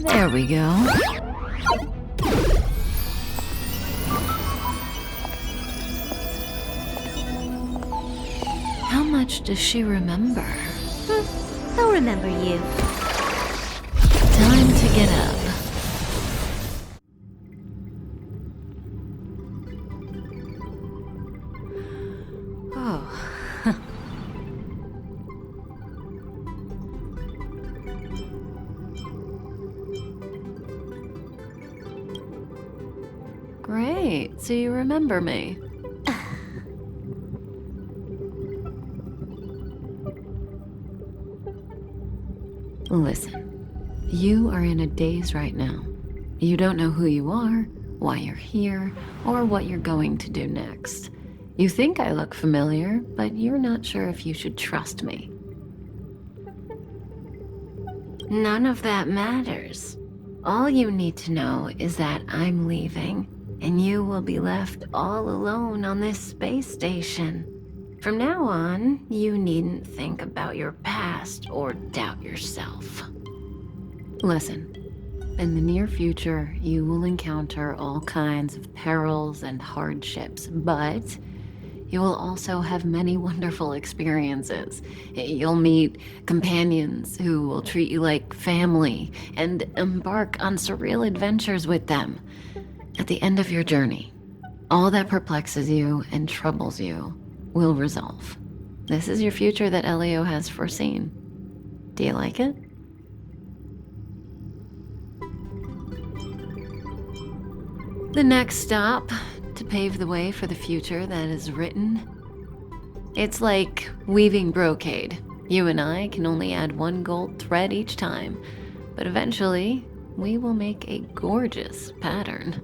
There we go. How much does she remember? I'll remember you. Time to get up. Oh. Great, so you remember me. Listen, you are in a daze right now. You don't know who you are, why you're here, or what you're going to do next. You think I look familiar, but you're not sure if you should trust me. None of that matters. All you need to know is that I'm leaving, and you will be left all alone on this space station. From now on, you needn't think about your past or doubt yourself. Listen, in the near future, you will encounter all kinds of perils and hardships, but you will also have many wonderful experiences. You'll meet companions who will treat you like family and embark on surreal adventures with them. At the end of your journey, all that perplexes you and troubles you will resolve. This is your future that Elio has foreseen. Do you like it? The next stop, to pave the way for the future that is written. It's like weaving brocade. You and I can only add one gold thread each time, but eventually, we will make a gorgeous pattern.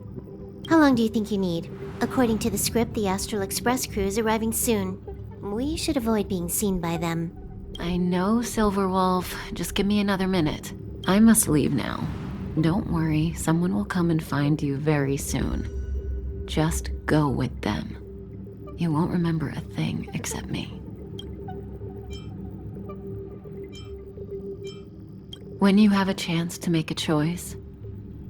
How long do you think you need? According to the script, the Astral Express crew is arriving soon. We should avoid being seen by them. I know, Silverwolf. Just give me another minute. I must leave now. Don't worry, someone will come and find you very soon. Just go with them. You won't remember a thing except me. When you have a chance to make a choice,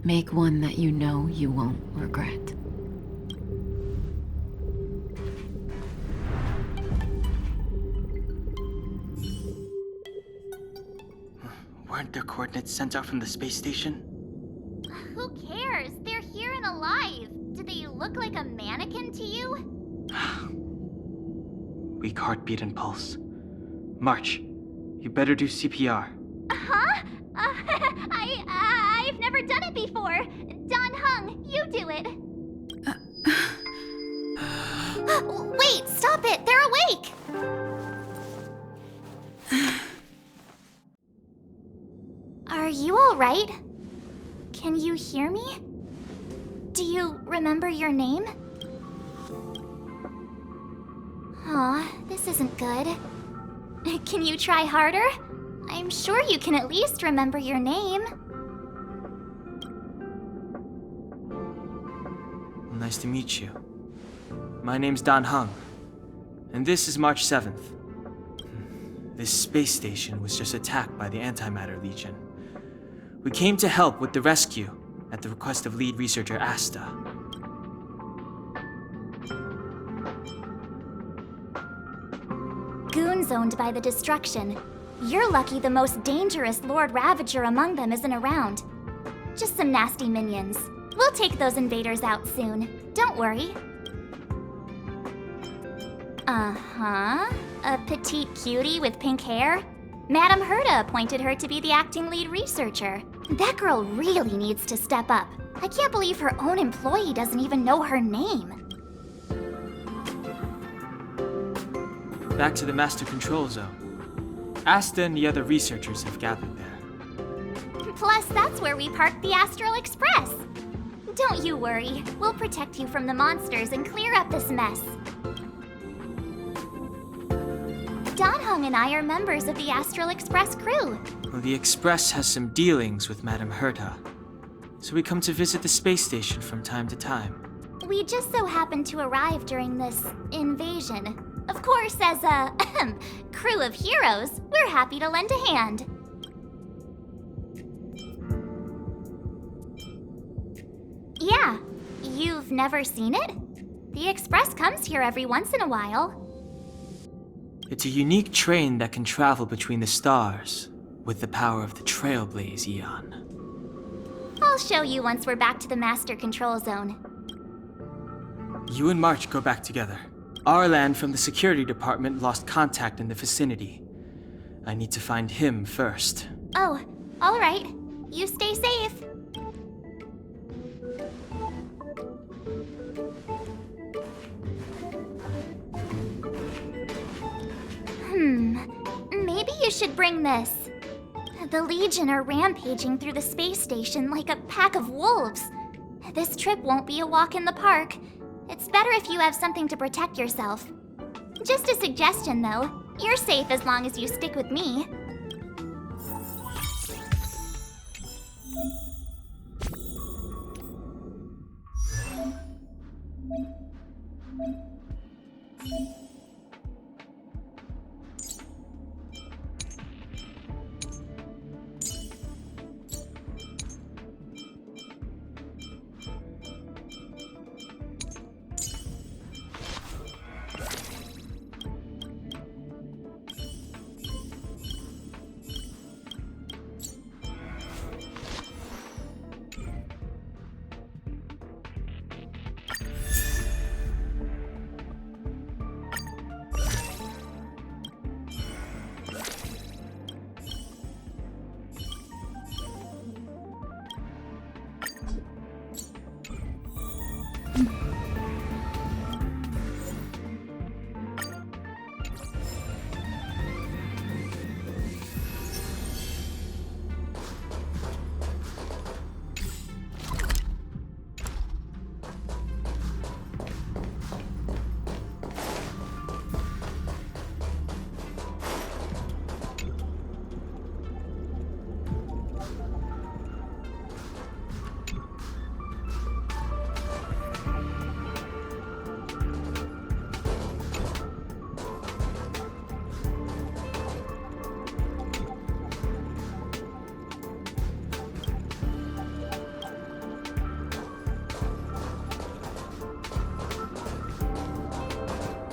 make one that you know you won't regret. Weren't their coordinates sent out from the space station? Who cares? They're here and alive. Do they look like a mannequin to you? Weak heartbeat and pulse. March, you better do CPR. Huh? I've never done it before. Don Hung, you do it. Wait, stop it! They're awake! Are you all right? Can you hear me? Do you remember your name? Aw, this isn't good. Can you try harder? I'm sure you can at least remember your name. Nice to meet you. My name's Don Hung, and this is March 7th. This space station was just attacked by the Antimatter Legion. We came to help with the rescue at the request of lead researcher Asta. Goons owned by the destruction. You're lucky the most dangerous Lord Ravager among them isn't around. Just some nasty minions. We'll take those invaders out soon. Don't worry. Uh-huh. A petite cutie with pink hair? Madame Herta appointed her to be the acting lead researcher. That girl really needs to step up. I can't believe her own employee doesn't even know her name. Back to the Master Control Zone. Asta and the other researchers have gathered there. Plus, that's where we parked the Astral Express. Don't you worry. We'll protect you from the monsters and clear up this mess. Don Hung and I are members of the Astral Express crew. Well, the Express has some dealings with Madame Herta, so we come to visit the space station from time to time. We just so happened to arrive during this invasion. Of course, as a crew of heroes, we're happy to lend a hand. You've never seen it? The express comes here every once in a while. It's a unique train that can travel between the stars with the power of the Trailblaze Eon. I'll show you once we're back to the Master Control Zone. You and March go back together. Arlan from the security department lost contact in the vicinity. I need to find him first. Oh, all right. You stay safe. Maybe you should bring this. The Legion are rampaging through the space station like a pack of wolves. This trip won't be a walk in the park. It's better if you have something to protect yourself. Just a suggestion, though. You're safe as long as you stick with me.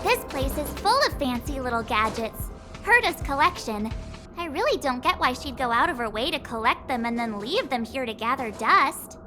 This place is full of fancy little gadgets. Herta's collection. I really don't get why she'd go out of her way to collect them and then leave them here to gather dust.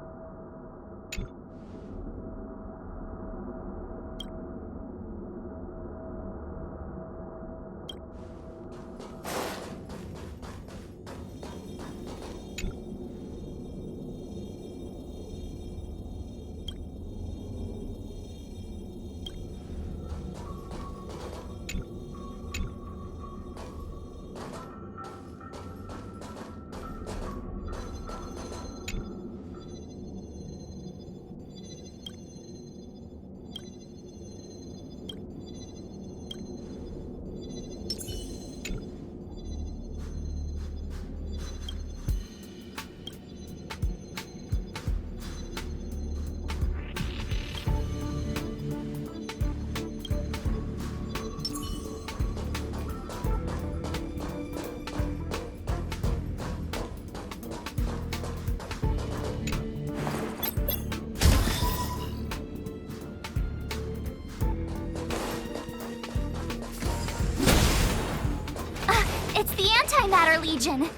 It's the Antimatter Legion.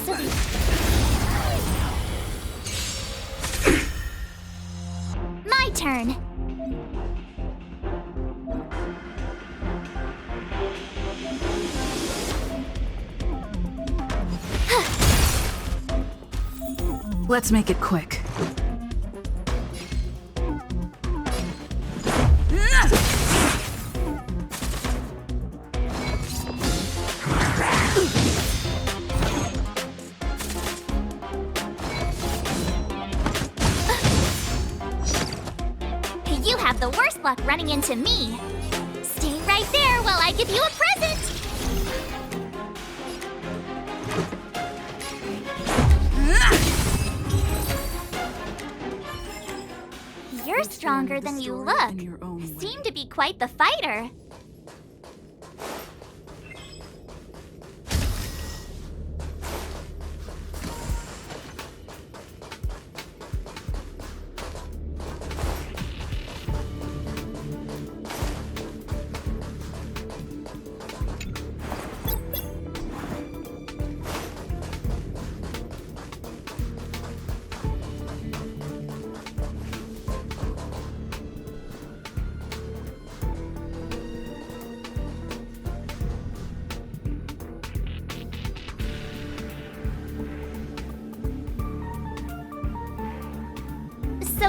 So my turn. Let's make it quick. You have the worst luck running into me. Stay right there while I give you a present. You're stronger than you look. In your own way. Seem to be quite the fighter.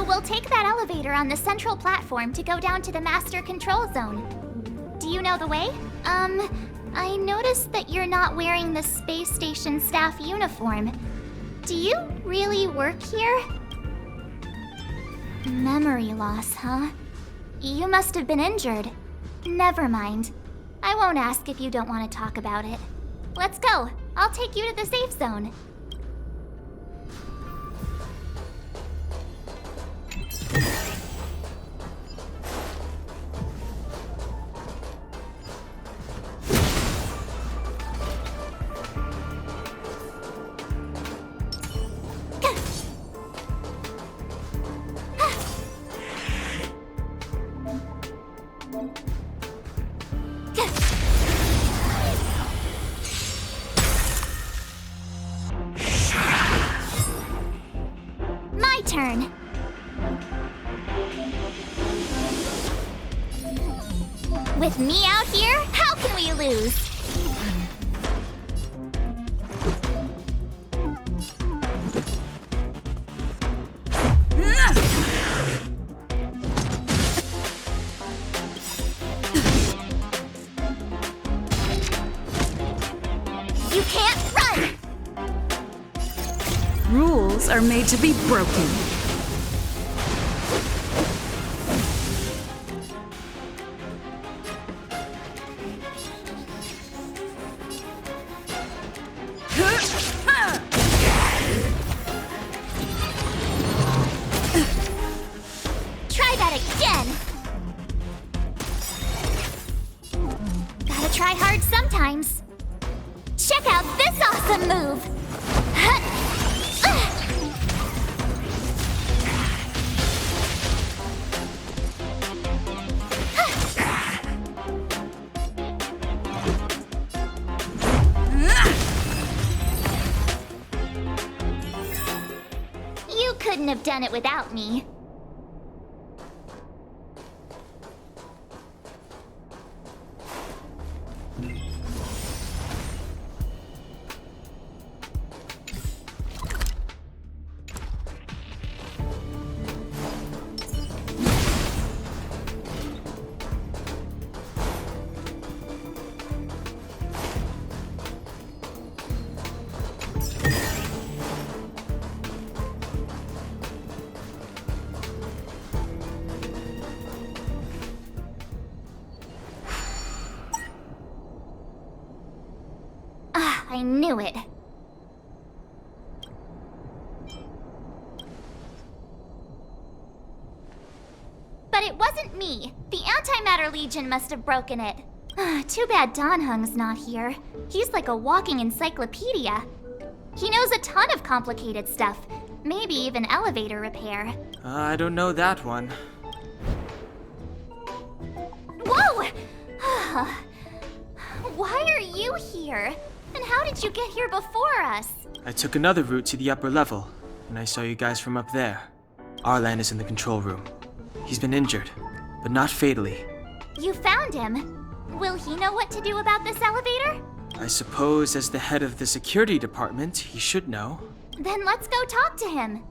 So we'll take that elevator on the central platform to go down to the master control zone. Do you know the way? I noticed that you're not wearing the space station staff uniform. Do you really work here? Memory loss, huh? You must have been injured. Never mind. I won't ask if you don't want to talk about it. Let's go. I'll take you to the safe zone. My turn. With me out here, how can we lose? You can't run! Rules are made to be broken. Try that again! Gotta try hard sometimes. Check out this awesome move! You couldn't have done it without me. I knew it. But it wasn't me. The Antimatter Legion must have broken it. Too bad Dan Hung's not here. He's like a walking encyclopedia. He knows a ton of complicated stuff. Maybe even elevator repair. I don't know that one. Whoa! Why are you here? And how did you get here before us? I took another route to the upper level, and I saw you guys from up there. Arlan is in the control room. He's been injured, but not fatally. You found him. Will he know what to do about this elevator? I suppose as the head of the security department, he should know. Then let's go talk to him.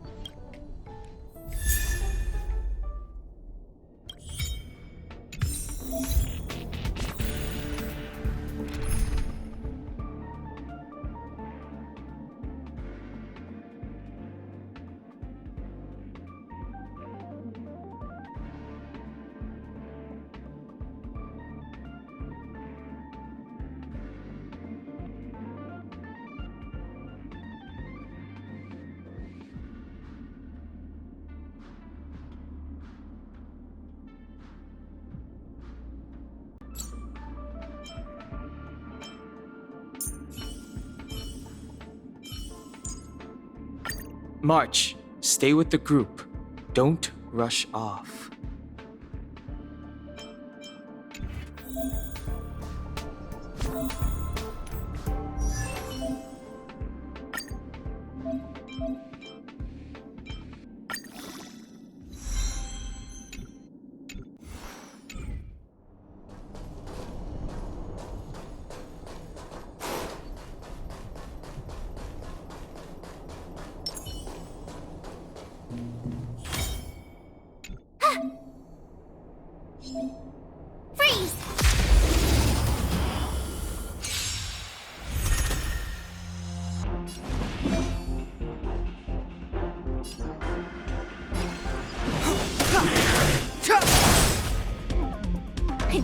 March, stay with the group. Don't rush off.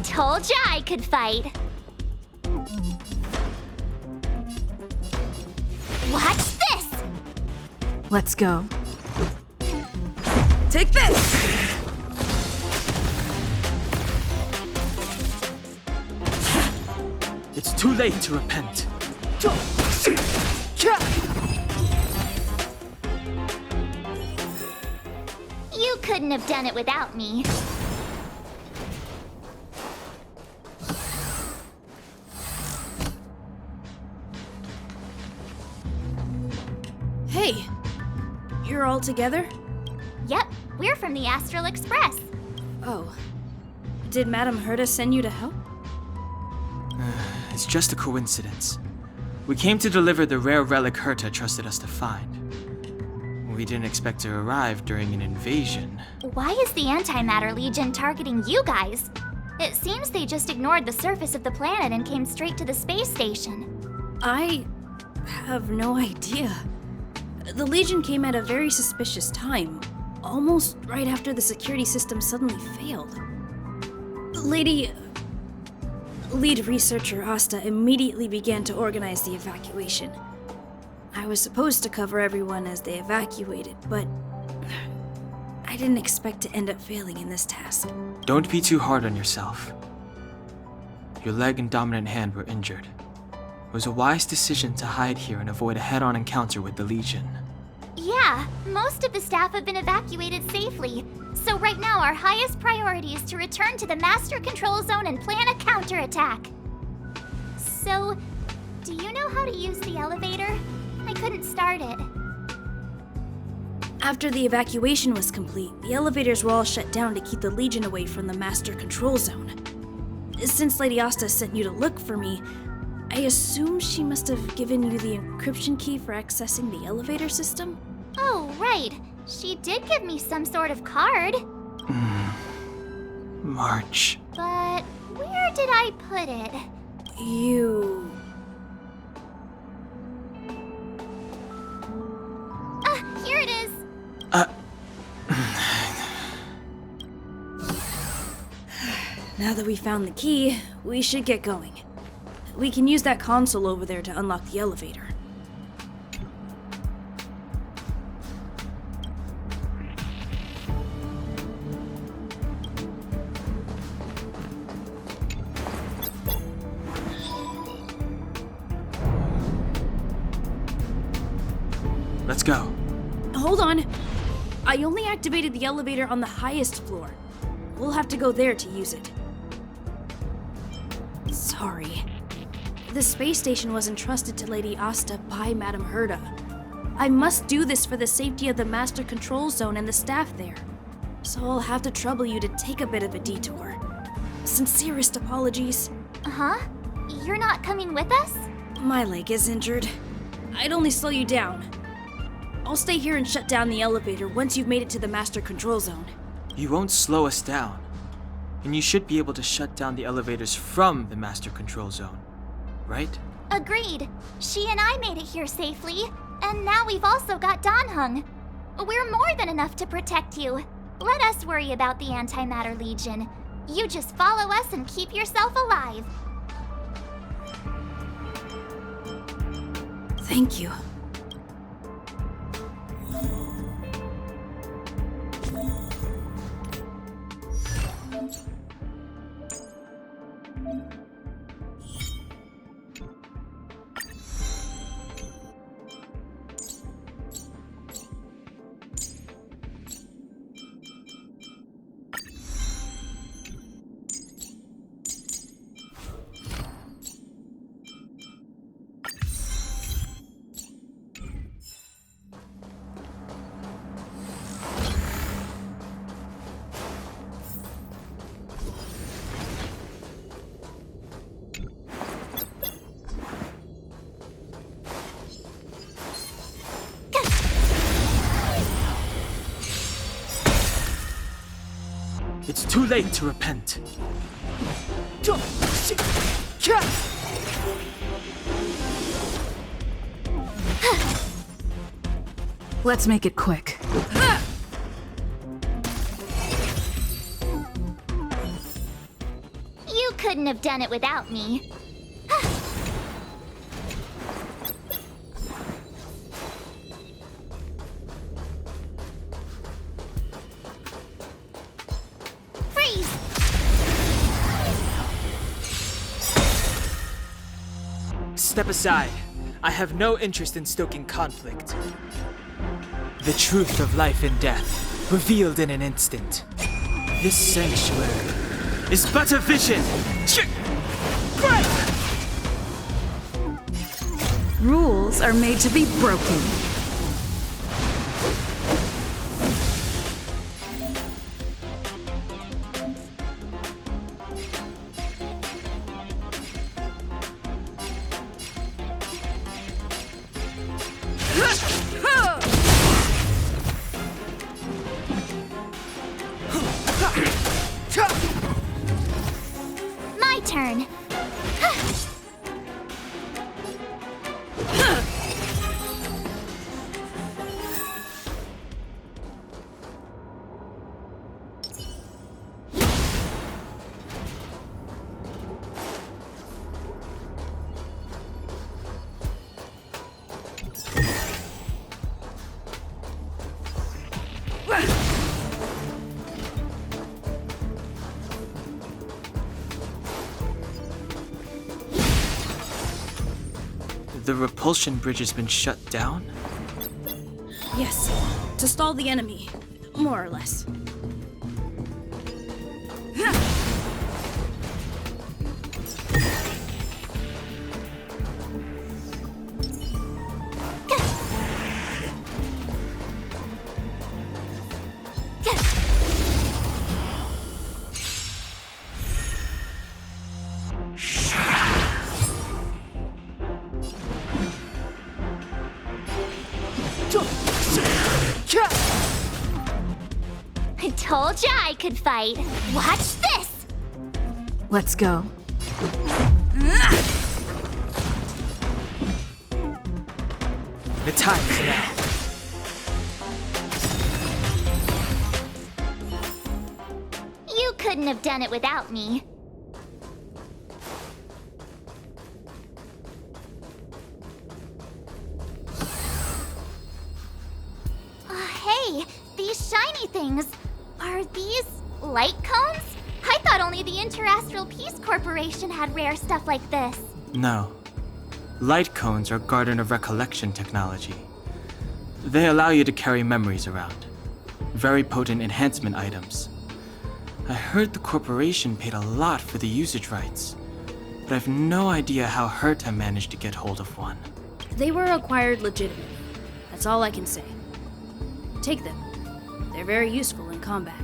Told ya I could fight. Watch this! Let's go. Take this! It's too late to repent. You couldn't have done it without me. Hey, you're all together? Yep, we're from the Astral Express. Oh. Did Madame Herta send you to help? It's just a coincidence. We came to deliver the rare relic Herta trusted us to find. We didn't expect to arrive during an invasion. Why is the Antimatter Legion targeting you guys? It seems they just ignored the surface of the planet and came straight to the space station. I have no idea. The Legion came at a very suspicious time, almost right after the security system suddenly failed. Lead researcher Asta immediately began to organize the evacuation. I was supposed to cover everyone as they evacuated, but I didn't expect to end up failing in this task. Don't be too hard on yourself. Your leg and dominant hand were injured. It was a wise decision to hide here and avoid a head-on encounter with the Legion. Yeah, most of the staff have been evacuated safely. So right now our highest priority is to return to the Master Control Zone and plan a counterattack. So, do you know how to use the elevator? I couldn't start it. After the evacuation was complete, the elevators were all shut down to keep the Legion away from the Master Control Zone. Since Lady Asta sent you to look for me, I assume she must have given you the encryption key for accessing the elevator system? Oh, right. She did give me some sort of card. March. But where did I put it? You... Here it is. Now that we found the key, we should get going. We can use that console over there to unlock the elevator. Let's go. Hold on. I only activated the elevator on the highest floor. We'll have to go there to use it. Sorry. The space station was entrusted to Lady Asta by Madame Herta. I must do this for the safety of the Master Control Zone and the staff there. So I'll have to trouble you to take a bit of a detour. Sincerest apologies. Huh? You're not coming with us? My leg is injured. I'd only slow you down. I'll stay here and shut down the elevator once you've made it to the Master Control Zone. You won't slow us down. And you should be able to shut down the elevators from the Master Control Zone, right? Agreed. She and I made it here safely, and now we've also got Dan Heng. We're more than enough to protect you. Let us worry about the Antimatter Legion. You just follow us and keep yourself alive. Thank you. It's too late to repent. Let's make it quick. You couldn't have done it without me. Freeze! Step aside. I have no interest in stoking conflict. The truth of life and death, revealed in an instant. This sanctuary is but a vision! Rules are made to be broken. My turn. The repulsion bridge has been shut down? Yes, to stall the enemy, more or less. I told ya I could fight. Watch this! Let's go. The time is now. You couldn't have done it without me. Hey, these shiny things. Are these light cones? I thought only the Interastral Peace Corporation had rare stuff like this. No. Light cones are Garden of Recollection technology. They allow you to carry memories around. Very potent enhancement items. I heard the corporation paid a lot for the usage rights, but I've no idea how Herta managed to get hold of one. They were acquired legitimately. That's all I can say. Take them. They're very useful in combat.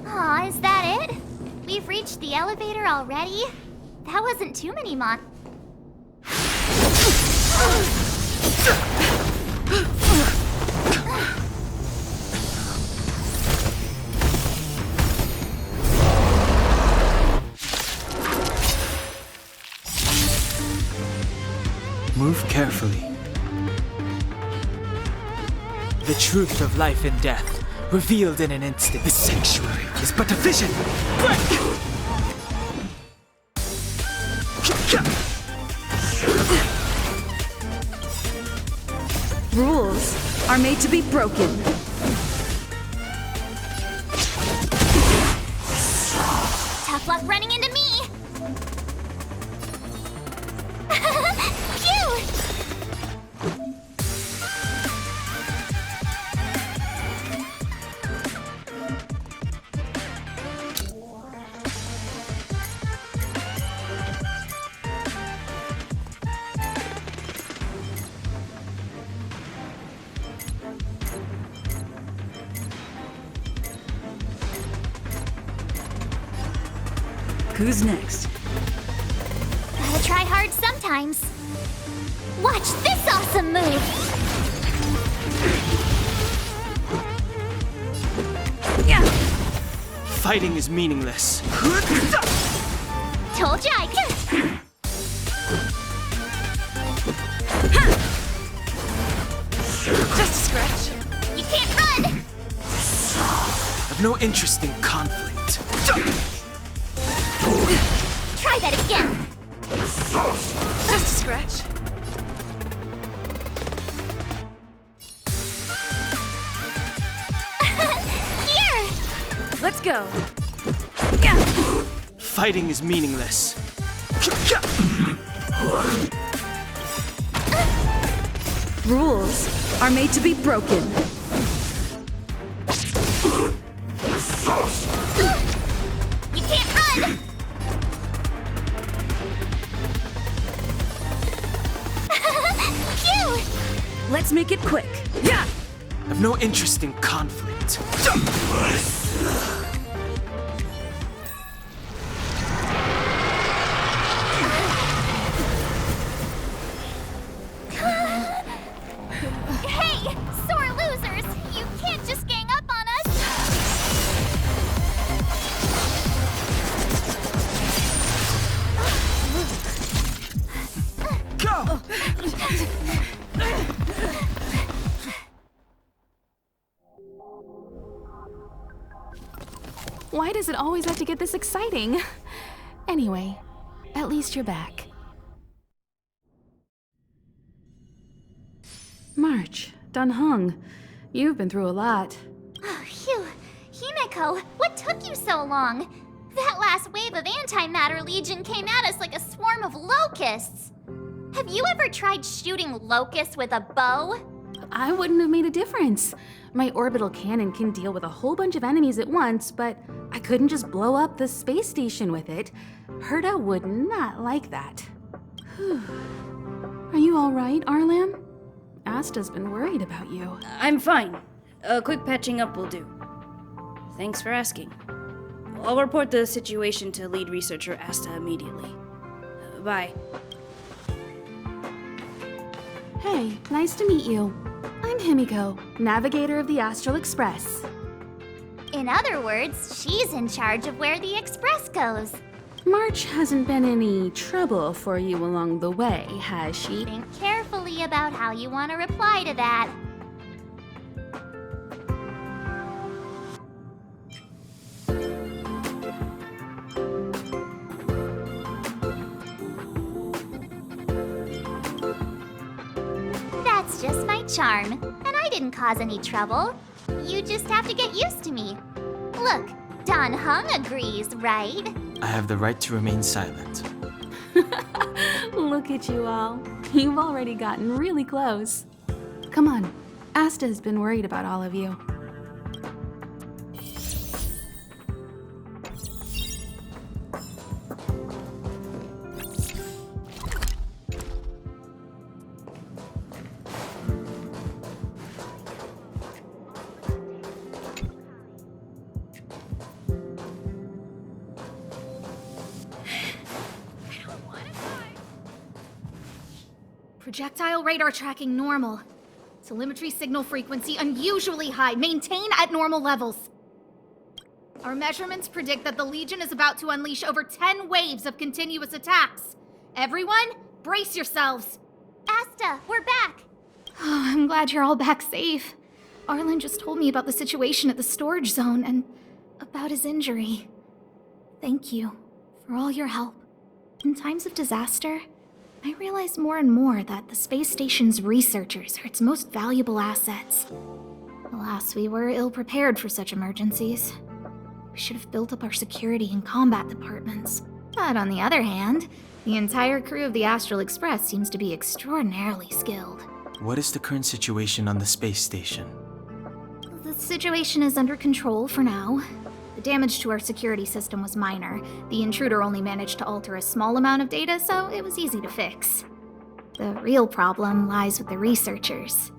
Aw, is that it? We've reached the elevator already? That wasn't too many Move carefully. The truth of life and death, revealed in an instant. The sanctuary is but a vision! Rules are made to be broken. luck running into me! Phew! Who's next? Gotta try hard sometimes. Watch this awesome move! Yeah. Fighting is meaningless. Told ya I could. Just a scratch. You can't run! I've no interest in conflict. Try that again. Just a scratch. Here! Let's go. Yeah. Fighting is meaningless. Rules are made to be broken. You can't run! Phew! Let's make it quick. Yeah! I've no interest in conflict. Hey, sore losers! You can't just gang up on us! Go! Why does it always have to get this exciting? Anyway, at least you're back. March, Dunhung, you've been through a lot. Oh, phew. Himeko, what took you so long? That last wave of antimatter legion came at us like a swarm of locusts. Have you ever tried shooting locusts with a bow? I wouldn't have made a difference. My orbital cannon can deal with a whole bunch of enemies at once, but I couldn't just blow up the space station with it. Herta would not like that. Whew. Are you all right, Arlam? Asta's been worried about you. I'm fine. A quick patching up will do. Thanks for asking. I'll report the situation to lead researcher Asta immediately. Bye. Hey, nice to meet you. I'm Himiko, navigator of the Astral Express. In other words, she's in charge of where the express goes. March hasn't been any trouble for you along the way, has she? Think carefully about how you want to reply to that. That's just my charm, and I didn't cause any trouble. You just have to get used to me. Look, Don Hung agrees, right? I have the right to remain silent. Look at you all. You've already gotten really close. Come on, Asta has been worried about all of you. Projectile radar tracking normal. Telemetry signal frequency unusually high. Maintain at normal levels. Our measurements predict that the Legion is about to unleash over 10 waves of continuous attacks. Everyone, brace yourselves. Asta, we're back. Oh, I'm glad you're all back safe. Arlen just told me about the situation at the storage zone and about his injury. Thank you for all your help. In times of disaster, I realize more and more that the space station's researchers are its most valuable assets. Alas, we were ill-prepared for such emergencies. We should have built up our security and combat departments. But on the other hand, the entire crew of the Astral Express seems to be extraordinarily skilled. What is the current situation on the space station? The situation is under control for now. The damage to our security system was minor. The intruder only managed to alter a small amount of data, so it was easy to fix. The real problem lies with the researchers.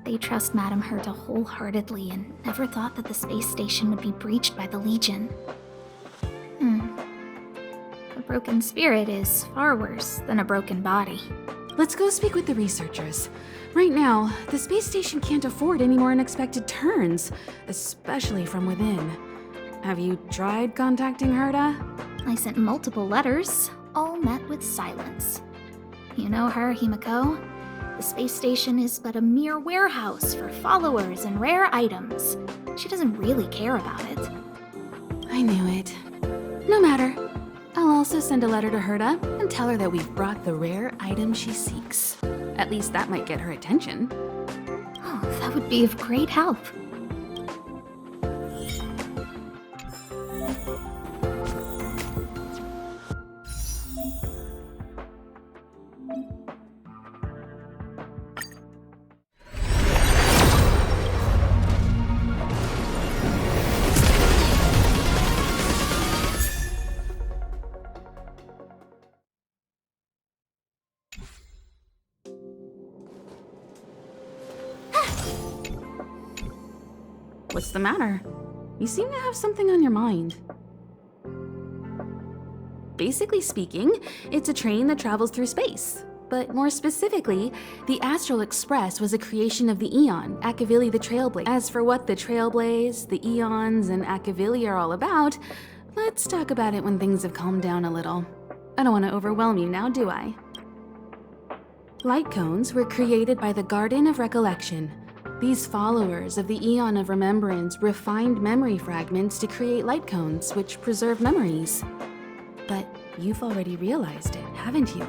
They trust Madame Herta wholeheartedly and never thought that the space station would be breached by the Legion. A broken spirit is far worse than a broken body. Let's go speak with the researchers. Right now, the space station can't afford any more unexpected turns, especially from within. Have you tried contacting Herta? I sent multiple letters, all met with silence. You know her, Himiko? The space station is but a mere warehouse for followers and rare items. She doesn't really care about it. I knew it. No matter. I'll also send a letter to Herta and tell her that we've brought the rare item she seeks. At least that might get her attention. Oh, that would be of great help. What's the matter? You seem to have something on your mind. Basically speaking, it's a train that travels through space. But more specifically, the Astral Express was a creation of the Eon, Akavili the Trailblaze. As for what the Trailblaze, the Eons, and Akavili are all about, let's talk about it when things have calmed down a little. I don't want to overwhelm you now, do I? Light cones were created by the Garden of Recollection. These followers of the Eon of Remembrance refined memory fragments to create light cones, which preserve memories. But you've already realized it, haven't you?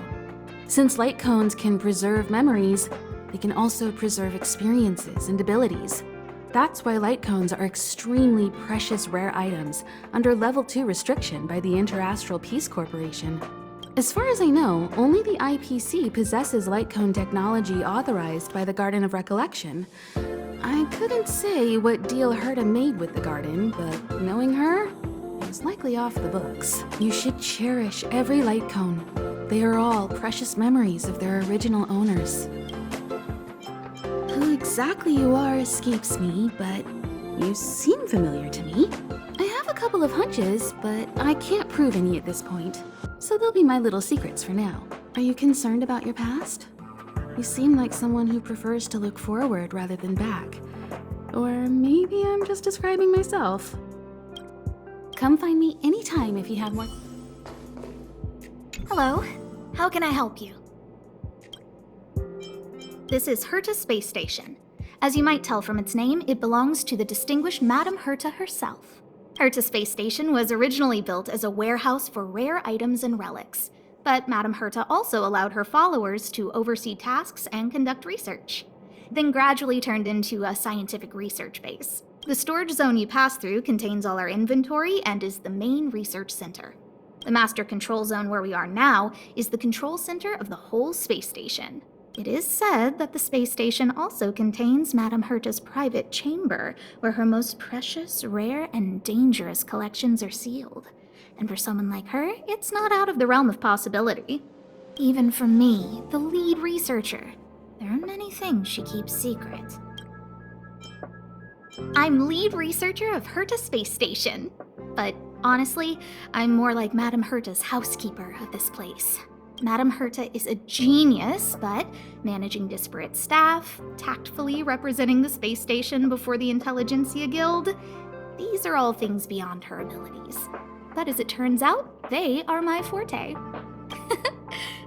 Since light cones can preserve memories, they can also preserve experiences and abilities. That's why light cones are extremely precious rare items under Level 2 restriction by the Interastral Peace Corporation. As far as I know, only the IPC possesses light cone technology authorized by the Garden of Recollection. I couldn't say what deal Herta made with the Garden, but knowing her, it was likely off the books. You should cherish every light cone. They are all precious memories of their original owners. Who exactly you are escapes me, but you seem familiar to me. I have a couple of hunches, but I can't prove any at this point. So they'll be my little secrets for now. Are you concerned about your past? You seem like someone who prefers to look forward rather than back. Or maybe I'm just describing myself. Come find me anytime if you have more. Hello, how can I help you? This is Herta Space Station. As you might tell from its name, it belongs to the distinguished Madame Herta herself. Herta Space Station was originally built as a warehouse for rare items and relics, but Madame Herta also allowed her followers to oversee tasks and conduct research, then gradually turned into a scientific research base. The storage zone you pass through contains all our inventory and is the main research center. The master control zone where we are now is the control center of the whole space station. It is said that the space station also contains Madame Herta's private chamber, where her most precious, rare, and dangerous collections are sealed. And for someone like her, it's not out of the realm of possibility. Even for me, the lead researcher, there are many things she keeps secret. I'm lead researcher of Herta Space Station, but honestly, I'm more like Madame Herta's housekeeper of this place. Madame Herta is a genius, but managing disparate staff, tactfully representing the space station before the Intelligentsia Guild, these are all things beyond her abilities. But as it turns out, they are my forte.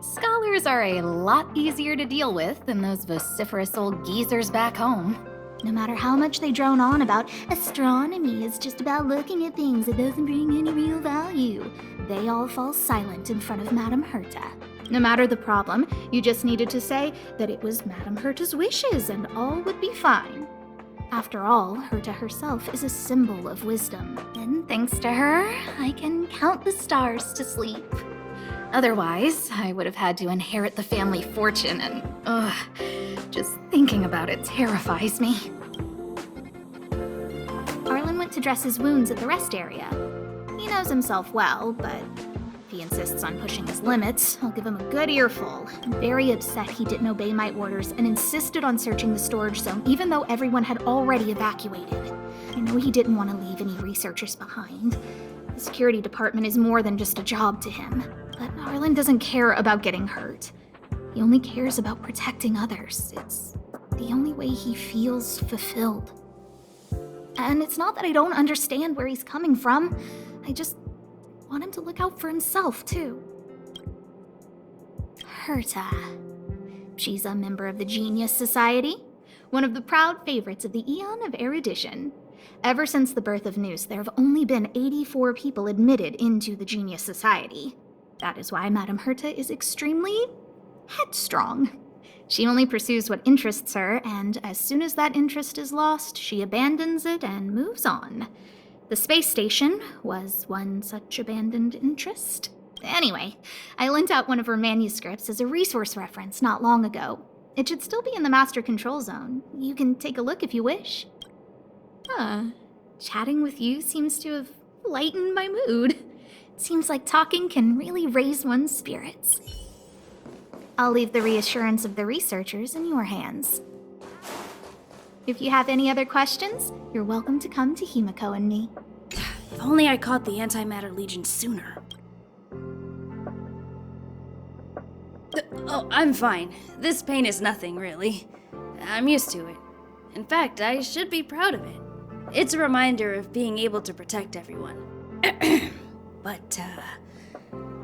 Scholars are a lot easier to deal with than those vociferous old geezers back home. No matter how much they drone on about astronomy is just about looking at things that doesn't bring any real value, they all fall silent in front of Madame Herta. No matter the problem, you just needed to say that it was Madame Herta's wishes and all would be fine. After all, Herta herself is a symbol of wisdom, and thanks to her, I can count the stars to sleep. Otherwise, I would have had to inherit the family fortune, and just thinking about it terrifies me. Arlen went to dress his wounds at the rest area. He knows himself well, but if he insists on pushing his limits, I'll give him a good earful. I'm very upset he didn't obey my orders and insisted on searching the storage zone even though everyone had already evacuated. I know he didn't want to leave any researchers behind. The security department is more than just a job to him. But Arlen doesn't care about getting hurt. He only cares about protecting others. It's the only way he feels fulfilled. And it's not that I don't understand where he's coming from. I just want him to look out for himself, too. Herta. She's a member of the Genius Society, one of the proud favorites of the Eon of Erudition. Ever since the birth of Noose, there have only been 84 people admitted into the Genius Society. That is why Madame Herta is extremely headstrong. She only pursues what interests her, and as soon as that interest is lost, she abandons it and moves on. The space station was one such abandoned interest. Anyway, I lent out one of her manuscripts as a resource reference not long ago. It should still be in the Master Control Zone. You can take a look if you wish. Chatting with you seems to have lightened my mood. It seems like talking can really raise one's spirits. I'll leave the reassurance of the researchers in your hands. If you have any other questions, you're welcome to come to Himiko and me. If only I caught the Antimatter Legion sooner. Oh, I'm fine. This pain is nothing, really. I'm used to it. In fact, I should be proud of it. It's a reminder of being able to protect everyone. But,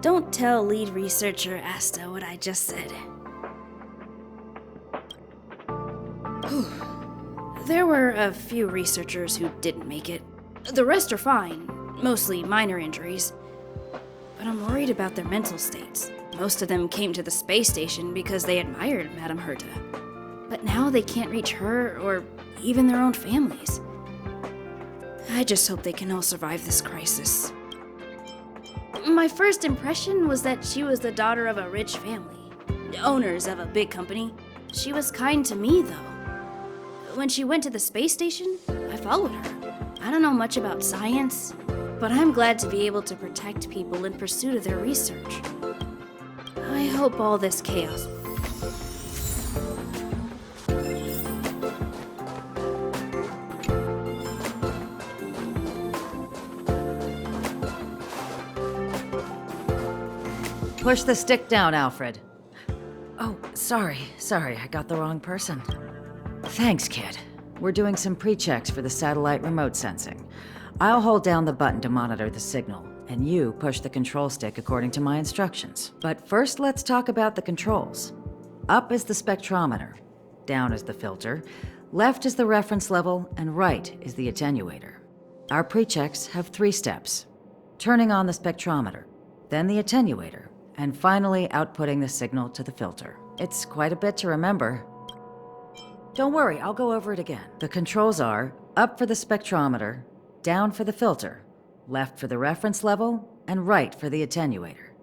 don't tell lead researcher Asta what I just said. There were a few researchers who didn't make it. The rest are fine, mostly minor injuries. But I'm worried about their mental states. Most of them came to the space station because they admired Madame Herta. But now they can't reach her or even their own families. I just hope they can all survive this crisis. My first impression was that she was the daughter of a rich family, owners of a big company. She was kind to me, though. When she went to the space station, I followed her. I don't know much about science, but I'm glad to be able to protect people in pursuit of their research. I hope all this chaos... Push the stick down, Alfred. Oh, sorry, I got the wrong person. Thanks, kid. We're doing some pre-checks for the satellite remote sensing. I'll hold down the button to monitor the signal, and you push the control stick according to my instructions. But first, let's talk about the controls. Up is the spectrometer, down is the filter, left is the reference level, and right is the attenuator. Our pre-checks have 3 steps. Turning on the spectrometer, then the attenuator, and finally outputting the signal to the filter. It's quite a bit to remember. Don't worry, I'll go over it again. The controls are up for the spectrometer, down for the filter, left for the reference level, and right for the attenuator.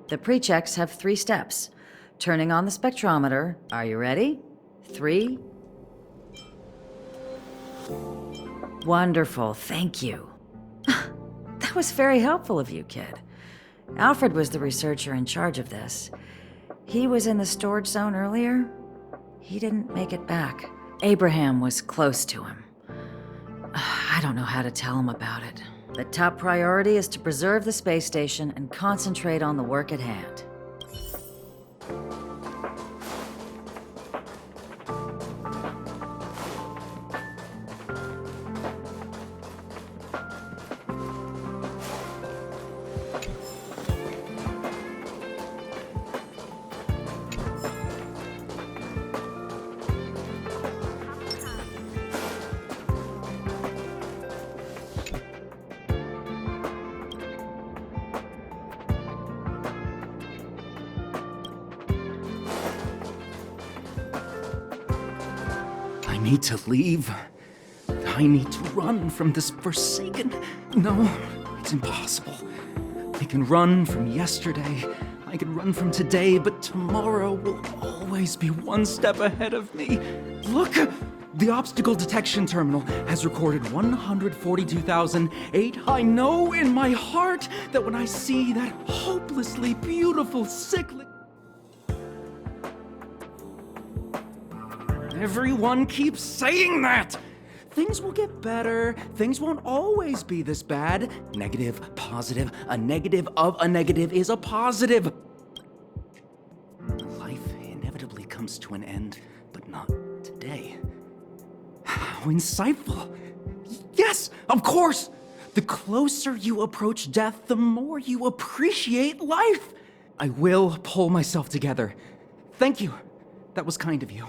The pre-checks have 3 steps. Turning on the spectrometer, are you ready? 3. Wonderful, thank you. That was very helpful of you, kid. Alfred was the researcher in charge of this. He was in the storage zone earlier. He didn't make it back. Abraham was close to him. I don't know how to tell him about it. The top priority is to preserve the space station and concentrate on the work at hand. need to leave. I need to run from this forsaken... No, it's impossible. I can run from yesterday, I can run from today, but tomorrow will always be one step ahead of me. Look! The obstacle detection terminal has recorded 142,008. I know in my heart that when I see that hopelessly beautiful sickly... Everyone keeps saying that! Things will get better. Things won't always be this bad. Negative, positive. A negative of a negative is a positive. Life inevitably comes to an end, but not today. How insightful. Yes, of course. The closer you approach death, the more you appreciate life. I will pull myself together. Thank you. That was kind of you.